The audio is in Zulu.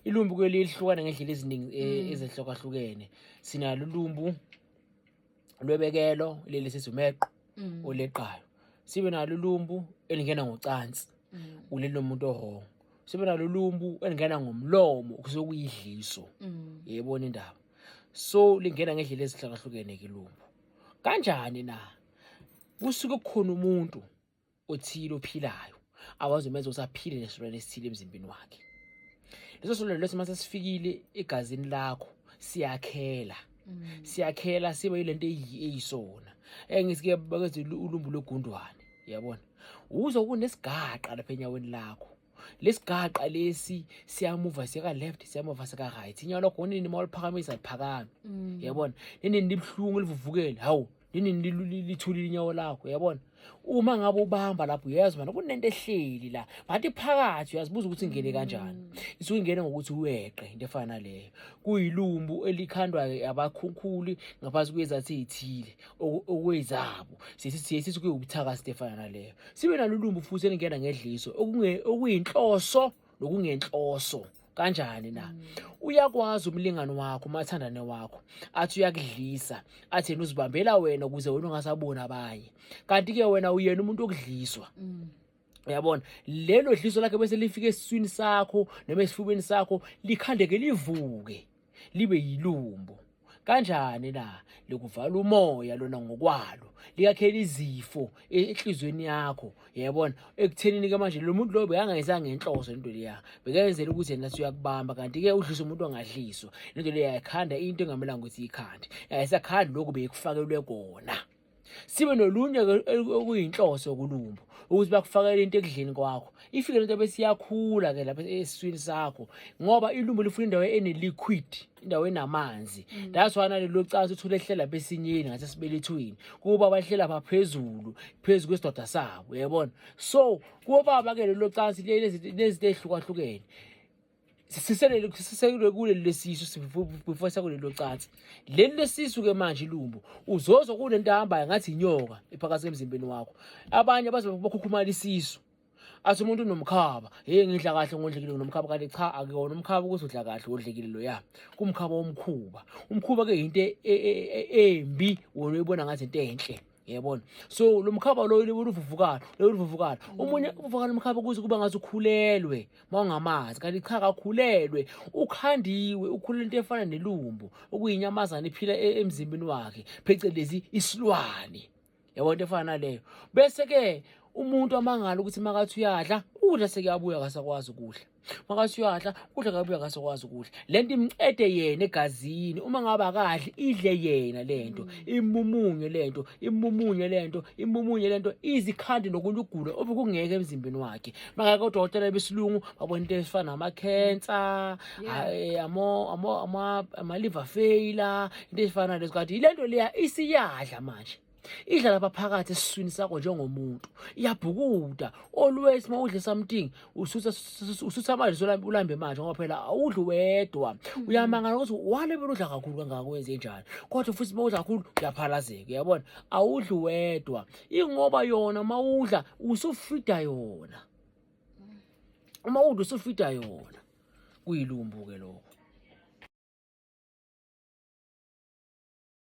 Ilumbu ke lihlukana ngendlela eziningi ezehlukahlukene. Sinalo ulumbu lwebekelo leli sizumeqo oleqayo. Sibe nalo ulumbu elingena ngocansi ulelo muntu ohongo. Sibe nalo ulumbu elingena ngomlomo kusokuyidliso. Yebona indaba. So lingena ngendlela ezihlukahlukene ke ilumbu. Kanjani na? Kusuke kukhona umuntu othile ophilayo awazomenza usaphile nesilwane esithile emzimbeni wakhe. Leso silwane leso mase sifikile egazini lakho siyakhela. Siyakhela sibe yilento eyisona. Ngisike bakenze ulumbu logundwane, yabona. Uzwa kunesigaqa lapha enyaweni lakho. Lesigaqa lesi siyamuva sika left siyamuva sika right. Inyawo lakho nini mawuliphakamisa liphakame. Yabona. Nini libhlungu livuvukele. Hawu, nini lithulile inyawo lakho, yabona. Uma ngabe ubamba lapho uyazi manje kunento ehleli la. Bathi phakathi uyazibuza ukuthi ingene kanjani. Isuke ingene ngokuthi uweqe into efana naleyo. Kuyilumbu elikhandwa abakhukhuli ngaphansi kwezathi ezithile okwezabo. Sithi kuyobuthaka Stefana naleyo. Sibe nalo ulumbu futhi elingena ngedliso okuyinhloso nokungenhloso. Kanjani na? Uyakwazi umlingani wakho, umathandane wakho, athi uyakudlisa, athi yena uzibambela wena ukuze wena ungasabona abanye. Kanti ke wena uyena umuntu okudliswa. Uyabona, lelo dliso lakhe bese lifike esiswini sakho noma esifubeni sakho likhandeke livuke libe yilumbu. Kanjani na? Likuvala umoya lona ngokwalo. Liyakhela izifo enhlizweni yakho, yabona. Ekuthenini ke manje lo muntu lo bekangayizanga enhloso into leya. Bekenzela ukuthi yena uyakubamba kanti ke udlisa umuntu ongadliswa. Into leya yakhanda into engamelanga ukuthi ikhande. Yayisakhanda lokho bekufakelwe kona. Sibe nolunye okuyinhloso kulumbu ukuthi bakufakele into ekudleni kwakho. Ifike lento bese iyakhula ke lapha esiswini sakho ngoba ilumbu lifuna indawo eneliquid, indawo enamanzi. That's why nalelo cansi uthule ehlela besinyeni ngathi sibelethweni kuba bahlela phezulu kwesidoda sabo, yabona. So kuba ke lelo cansi lezi ehlukahlukene siselele kule lesisu before sakulelo cansi. Leli lesisu ke manje ilumbu uzozwa kunento ehambayo ngathi inyoka ephakathi emzimbeni wakho. Abanye bazokukhukhumala isisu. Athi umuntu unomkhaba, ngidla kahle ngodlekile nomkhaba kanti cha akuyona umkhaba ukuthi udla kahle odlekile lo ya. Kumkhaba omkhuba. Umkhuba ke into embi wona uyibona ngathi into enhle. Yabona. So lo mkhaba lo uvuvukala. Umunye uvukala umkhaba ukuze kuba ngathi ukhulelwe mawungamazi kanti cha akakhulelwe. Ukhandiwe ukhulele into efana nelumbu okuyinyamazana iphila emzimbeni wakhe phecelezi isilwane. Yabona into efana naleyo. Bese ke umuntu amangala ukuthi makathi uyadla udla sekuyabuya akasakwazi ukudla. Makathi uyadla udla kabuya akasakwazi ukudla. Lento imcede yena egazini. Uma ngabe akadli idle yena lento. Imumunye lento izikhandi nokunye ukugula obukungeke emzimbeni wakhe. Maka odokotela besilungu babona into efana nama cancer, ama liver failure, into efana lezo kanti ilento leya isiyadla manje. Idla lapha phakathi esiswini sakho njengomuntu. Iyabhukuda. Always mawudle something usutha amanje ulambe manje ngoba phela awudli wedwa. Uyamangala ukuthi wale udla kakhulu kangaka wenze njani. Kodwa futhi mawudla kakhulu uyaphalazeka, yabona. Awudli wedwa. Ingoba yona mawudla usufida yona. Uma udla usufida yona. Kuyilumbu ke lokho.